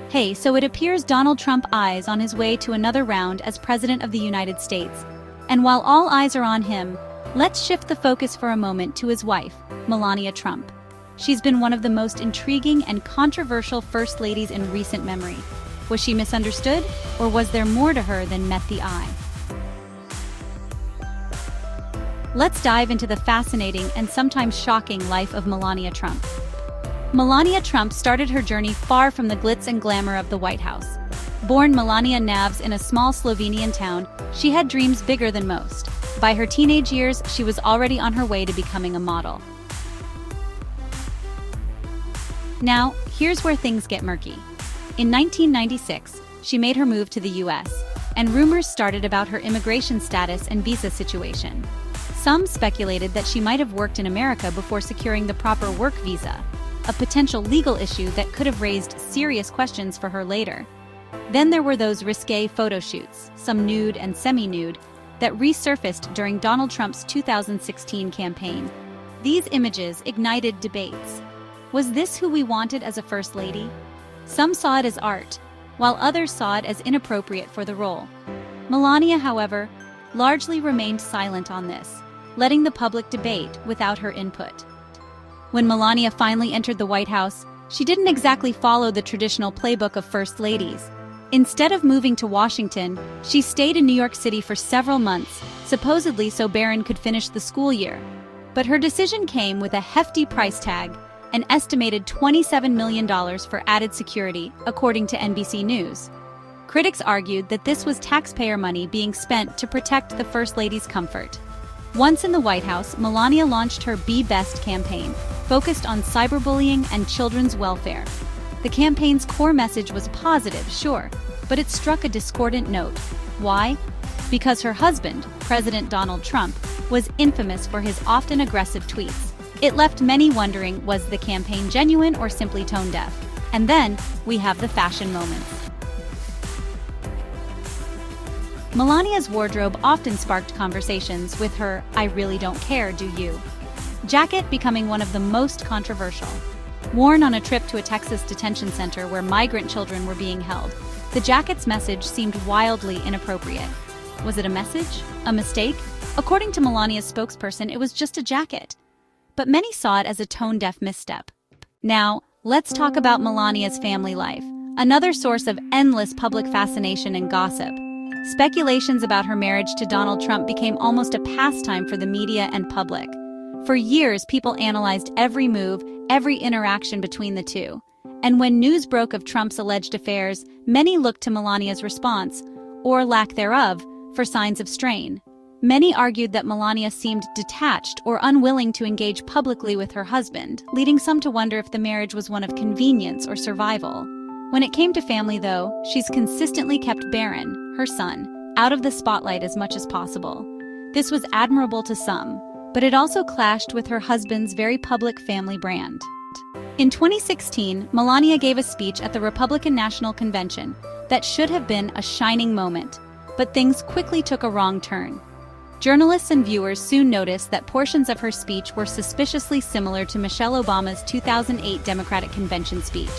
Hey, so it appears Donald Trump eyes on his way to another round as President of the United States. And while all eyes are on him, let's shift the focus for a moment to his wife, Melania Trump. She's been one of the most intriguing and controversial first ladies in recent memory. Was she misunderstood, or was there more to her than met the eye? Let's dive into the fascinating and sometimes shocking life of Melania Trump. Melania Trump started her journey far from the glitz and glamour of the White House. Born Melania Navs in a small Slovenian town, she had dreams bigger than most. By her teenage years, she was already on her way to becoming a model. Now, here's where things get murky. In 1996, she made her move to the US, and rumors started about her immigration status and visa situation. Some speculated that she might have worked in America before securing the proper work visa, a potential legal issue that could have raised serious questions for her later. Then there were those risque photo shoots, some nude and semi-nude, that resurfaced during Donald Trump's 2016 campaign. These images ignited debates. Was this who we wanted as a first lady? Some saw it as art, while others saw it as inappropriate for the role. Melania, however, largely remained silent on this, letting the public debate without her input. When Melania finally entered the White House, she didn't exactly follow the traditional playbook of first ladies. Instead of moving to Washington, she stayed in New York City for several months, supposedly so Barron could finish the school year. But her decision came with a hefty price tag, an estimated $27 million for added security, according to NBC News. Critics argued that this was taxpayer money being spent to protect the First Lady's comfort. Once in the White House, Melania launched her Be Best campaign, focused on cyberbullying and children's welfare. The campaign's core message was positive, sure, but it struck a discordant note. Why? Because her husband, President Donald Trump, was infamous for his often aggressive tweets. It left many wondering, was the campaign genuine or simply tone-deaf? And then, we have the fashion moments. Melania's wardrobe often sparked conversations, with her "I really don't care, do you?" jacket becoming one of the most controversial. Worn on a trip to a Texas detention center where migrant children were being held, the jacket's message seemed wildly inappropriate. Was it a message? A mistake? According to Melania's spokesperson, it was just a jacket. But many saw it as a tone-deaf misstep. Now, let's talk about Melania's family life, another source of endless public fascination and gossip. Speculations about her marriage to Donald Trump became almost a pastime for the media and public. For years, people analyzed every move, every interaction between the two. And when news broke of Trump's alleged affairs, many looked to Melania's response, or lack thereof, for signs of strain. Many argued that Melania seemed detached or unwilling to engage publicly with her husband, leading some to wonder if the marriage was one of convenience or survival. When it came to family, though, she's consistently kept Barron, her son, out of the spotlight as much as possible. This was admirable to some, but it also clashed with her husband's very public family brand. In 2016, Melania gave a speech at the Republican National Convention that should have been a shining moment, but things quickly took a wrong turn. Journalists and viewers soon noticed that portions of her speech were suspiciously similar to Michelle Obama's 2008 Democratic Convention speech.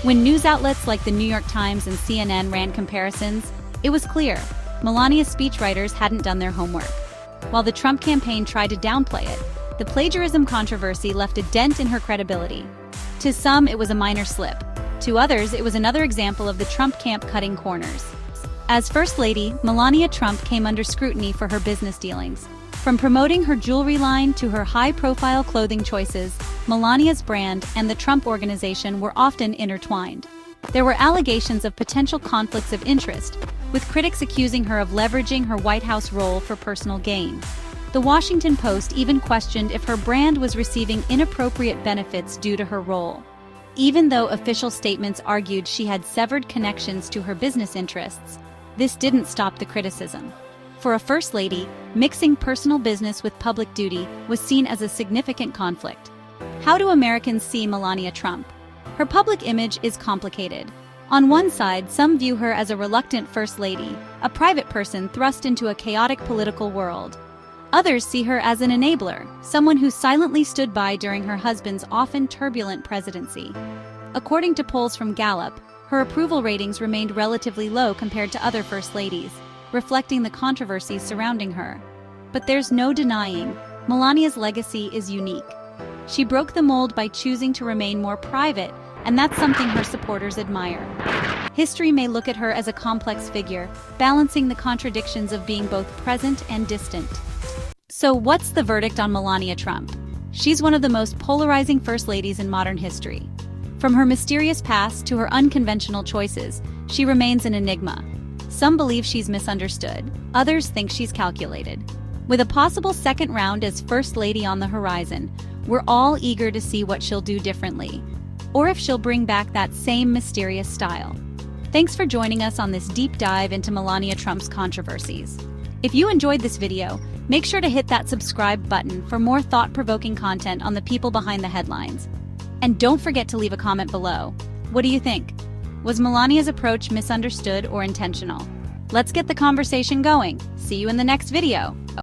When news outlets like the New York Times and CNN ran comparisons, it was clear Melania's speechwriters hadn't done their homework. While the Trump campaign tried to downplay it, the plagiarism controversy left a dent in her credibility. To some, it was a minor slip. To others, it was another example of the Trump camp cutting corners. As First Lady, Melania Trump came under scrutiny for her business dealings. From promoting her jewelry line to her high-profile clothing choices, Melania's brand and the Trump Organization were often intertwined. There were allegations of potential conflicts of interest, with critics accusing her of leveraging her White House role for personal gain. The Washington Post even questioned if her brand was receiving inappropriate benefits due to her role. Even though official statements argued she had severed connections to her business interests, this didn't stop the criticism. For a First Lady, mixing personal business with public duty was seen as a significant conflict. How do Americans see Melania Trump? Her public image is complicated. On one side, some view her as a reluctant First Lady, a private person thrust into a chaotic political world. Others see her as an enabler, someone who silently stood by during her husband's often turbulent presidency. According to polls from Gallup, Her approval ratings remained relatively low compared to other first ladies, reflecting the controversies surrounding her. But there's no denying, Melania's legacy is unique. She broke the mold by choosing to remain more private, and that's something her supporters admire. History may look at her as a complex figure, balancing the contradictions of being both present and distant. So what's the verdict on Melania Trump? She's one of the most polarizing first ladies in modern history. From her mysterious past to her unconventional choices, she remains an enigma. Some believe she's misunderstood, others think she's calculated. With a possible second round as First Lady on the horizon, we're all eager to see what she'll do differently, or if she'll bring back that same mysterious style. Thanks for joining us on this deep dive into Melania Trump's controversies. If you enjoyed this video, make sure to hit that subscribe button for more thought-provoking content on the people behind the headlines. And don't forget to leave a comment below. What do you think? Was Melania's approach misunderstood or intentional? Let's get the conversation going. See you in the next video.